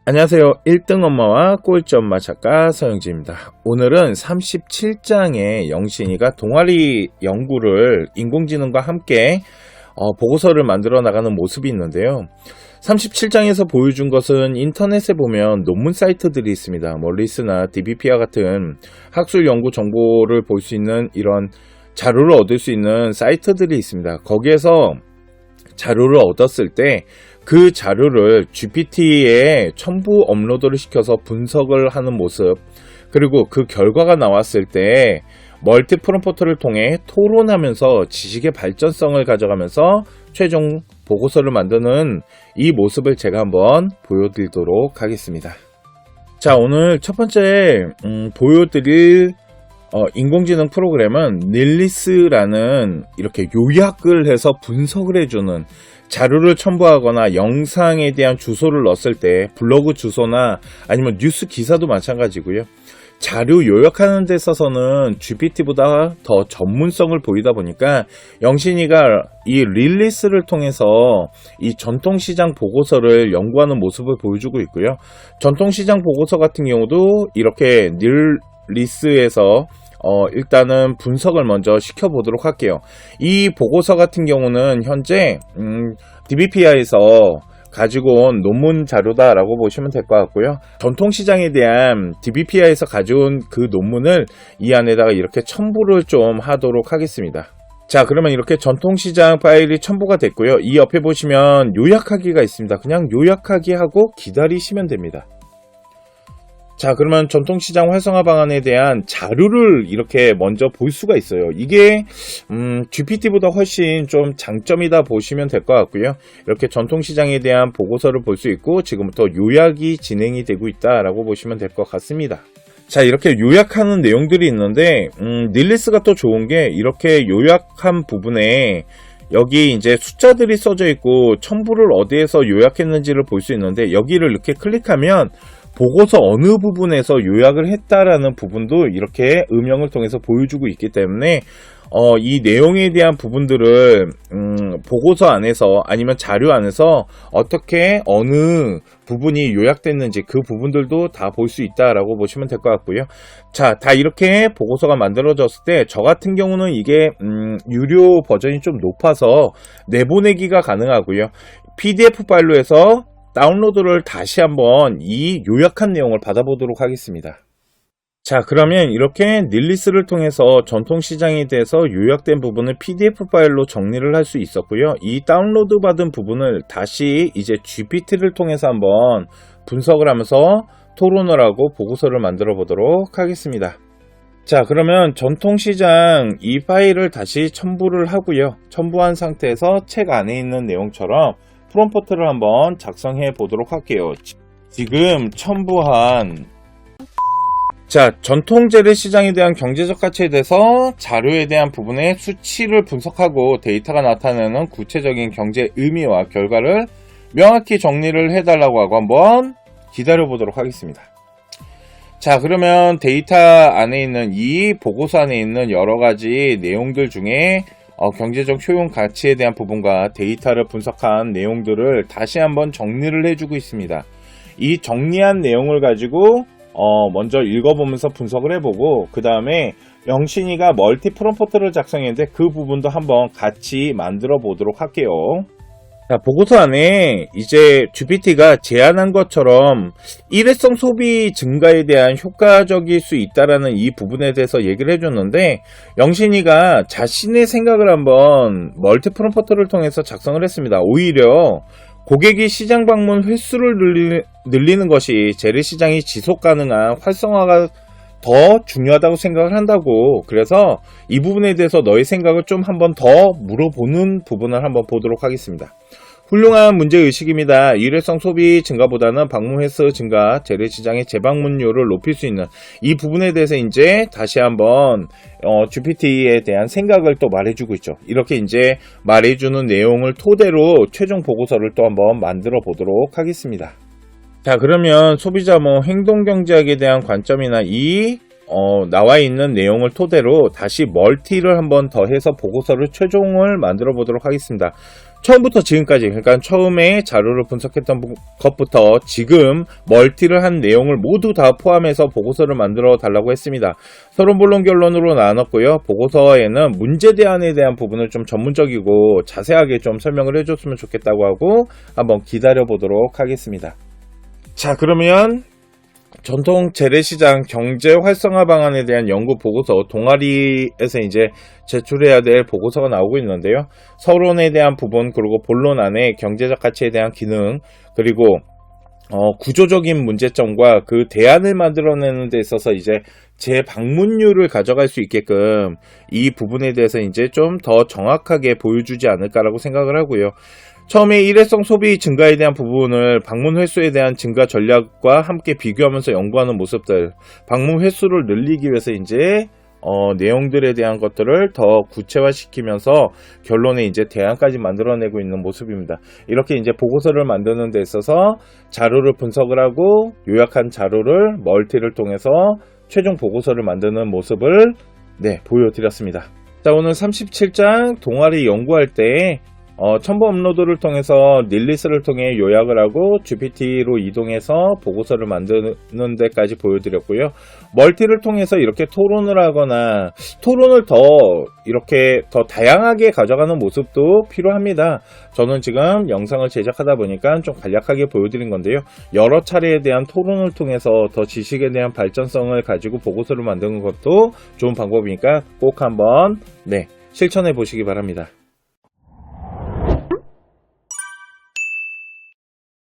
안녕하세요. 1등 엄마와 꼴찌 엄마 작가 서영지입니다. 오늘은 37장의 영신이가 동아리 연구를 인공지능과 함께 보고서를 만들어 나가는 모습이 있는데요. 37장에서 보여준 것은 인터넷에 보면 논문 사이트들이 있습니다. 리스나 DBP와 같은 학술 연구 정보를 볼 수 있는 이런 자료를 얻을 수 있는 사이트들이 있습니다. 거기에서 자료를 얻었을 때 그 자료를 GPT에 첨부 업로드를 시켜서 분석을 하는 모습, 그리고 그 결과가 나왔을 때 멀티 프롬프트를 통해 토론하면서 지식의 발전성을 가져가면서 최종 보고서를 만드는 이 모습을 제가 한번 보여드리도록 하겠습니다. 자, 오늘 첫 번째 보여드릴 인공지능 프로그램은 릴리스라는 이렇게 요약을 해서 분석을 해주는, 자료를 첨부하거나 영상에 대한 주소를 넣었을 때 블로그 주소나 아니면 뉴스 기사도 마찬가지고요. 자료 요약하는 데 있어서는 GPT보다 더 전문성을 보이다 보니까 영신이가 이 릴리스를 통해서 이 전통시장 보고서를 연구하는 모습을 보여주고 있고요. 전통시장 보고서 같은 경우도 이렇게 릴리스에서 일단은 분석을 먼저 시켜보도록 할게요. 이 보고서 같은 경우는 현재 DBPI에서 가지고 온 논문 자료다라고 보시면 될 것 같고요. 전통시장에 대한 DBPI에서 가져온 그 논문을 이 안에다가 이렇게 첨부를 좀 하도록 하겠습니다. 자, 그러면 이렇게 전통시장 파일이 첨부가 됐고요. 이 옆에 보시면 요약하기가 있습니다. 그냥 요약하기 하고 기다리시면 됩니다. 자, 그러면 전통시장 활성화 방안에 대한 자료를 이렇게 먼저 볼 수가 있어요. 이게 GPT보다 훨씬 좀 장점이다 보시면 될 것 같고요. 이렇게 전통시장에 대한 보고서를 볼 수 있고 지금부터 요약이 진행이 되고 있다라고 보시면 될 것 같습니다. 자, 이렇게 요약하는 내용들이 있는데 릴리스가 또 좋은 게 이렇게 요약한 부분에 여기 이제 숫자들이 써져 있고 첨부를 어디에서 요약했는지를 볼 수 있는데, 여기를 이렇게 클릭하면 보고서 어느 부분에서 요약을 했다라는 부분도 이렇게 음영을 통해서 보여주고 있기 때문에 이 내용에 대한 부분들을 보고서 안에서 아니면 자료 안에서 어떻게 어느 부분이 요약됐는지 그 부분들도 다 볼 수 있다라고 보시면 될 것 같고요. 자, 다 이렇게 보고서가 만들어졌을 때 저 같은 경우는 이게 유료 버전이 좀 높아서 내보내기가 가능하고요. PDF 파일로 해서 다운로드를 다시 한번 이 요약한 내용을 받아보도록 하겠습니다. 자, 그러면 이렇게 릴리스를 통해서 전통시장에 대해서 요약된 부분을 PDF 파일로 정리를 할 수 있었고요. 이 다운로드 받은 부분을 다시 이제 GPT를 통해서 한번 분석을 하면서 토론을 하고 보고서를 만들어 보도록 하겠습니다. 자, 그러면 전통시장 이 파일을 다시 첨부를 하고요. 첨부한 상태에서 책 안에 있는 내용처럼 프롬프트를 한번 작성해 보도록 할게요. 지금 첨부한 전통 재래시장에 대한 경제적 가치에 대해서 자료에 대한 부분의 수치를 분석하고 데이터가 나타내는 구체적인 경제 의미와 결과를 명확히 정리를 해달라고 하고 한번 기다려 보도록 하겠습니다. 자, 그러면 데이터 안에 있는 이 보고서 안에 있는 여러 가지 내용들 중에 경제적 효용 가치에 대한 부분과 데이터를 분석한 내용들을 다시 한번 정리를 해주고 있습니다. 이 정리한 내용을 가지고 먼저 읽어보면서 분석을 해보고, 그 다음에 영신이가 멀티 프롬프트를 작성했는데 그 부분도 한번 같이 만들어 보도록 할게요. 자, 보고서 안에 이제 GPT가 제안한 것처럼 일회성 소비 증가에 대한 효과적일 수 있다라는 이 부분에 대해서 얘기를 해줬는데, 영신이가 자신의 생각을 한번 멀티 프롬프트를 통해서 작성을 했습니다. 오히려 고객이 시장 방문 횟수를 늘리는 것이 재래시장이 지속 가능한 활성화가 더 중요하다고 생각을 한다고. 그래서 이 부분에 대해서 너의 생각을 좀 한번 더 물어보는 부분을 한번 보도록 하겠습니다. 훌륭한 문제의식입니다. 일회성 소비 증가보다는 방문 횟수 증가, 재래시장의 재방문율을 높일 수 있는 이 부분에 대해서 이제 다시 한번 GPT에 대한 생각을 또 말해주고 있죠. 이렇게 이제 말해주는 내용을 토대로 최종 보고서를 또 한번 만들어 보도록 하겠습니다. 자, 그러면 소비자 행동경제학에 대한 관점이나 이 나와 있는 내용을 토대로 다시 멀티를 한번 더 해서 보고서를 최종을 만들어 보도록 하겠습니다. 처음부터 지금까지, 그러니까 처음에 자료를 분석했던 것부터 지금 멀티를 한 내용을 모두 다 포함해서 보고서를 만들어 달라고 했습니다. 서론, 본론, 결론으로 나눴고요. 보고서에는 문제 대안에 대한 부분을 좀 전문적이고 자세하게 좀 설명을 해줬으면 좋겠다고 하고 한번 기다려 보도록 하겠습니다. 자, 그러면 전통 재래시장 경제 활성화 방안에 대한 연구 보고서 동아리에서 이제 제출해야 될 보고서가 나오고 있는데요. 서론에 대한 부분, 그리고 본론 안에 경제적 가치에 대한 기능, 그리고 구조적인 문제점과 그 대안을 만들어내는 데 있어서 이제 재방문율을 가져갈 수 있게끔 이 부분에 대해서 이제 좀 더 정확하게 보여주지 않을까라고 생각을 하고요. 처음에 일회성 소비 증가에 대한 부분을 방문 횟수에 대한 증가 전략과 함께 비교하면서 연구하는 모습들, 방문 횟수를 늘리기 위해서 이제 내용들에 대한 것들을 더 구체화시키면서 결론에 이제 대안까지 만들어내고 있는 모습입니다. 이렇게 이제 보고서를 만드는 데 있어서 자료를 분석을 하고 요약한 자료를 멀티를 통해서 최종 보고서를 만드는 모습을 보여드렸습니다. 자, 오늘 37장 동아리 연구할 때 첨부 업로드를 통해서 릴리스를 통해 요약을 하고 GPT로 이동해서 보고서를 만드는 데까지 보여드렸고요. 멀티를 통해서 이렇게 토론을 하거나 토론을 이렇게 더 다양하게 가져가는 모습도 필요합니다. 저는 지금 영상을 제작하다 보니까 좀 간략하게 보여드린 건데요. 여러 차례에 대한 토론을 통해서 더 지식에 대한 발전성을 가지고 보고서를 만드는 것도 좋은 방법이니까 꼭 한번 실천해 보시기 바랍니다.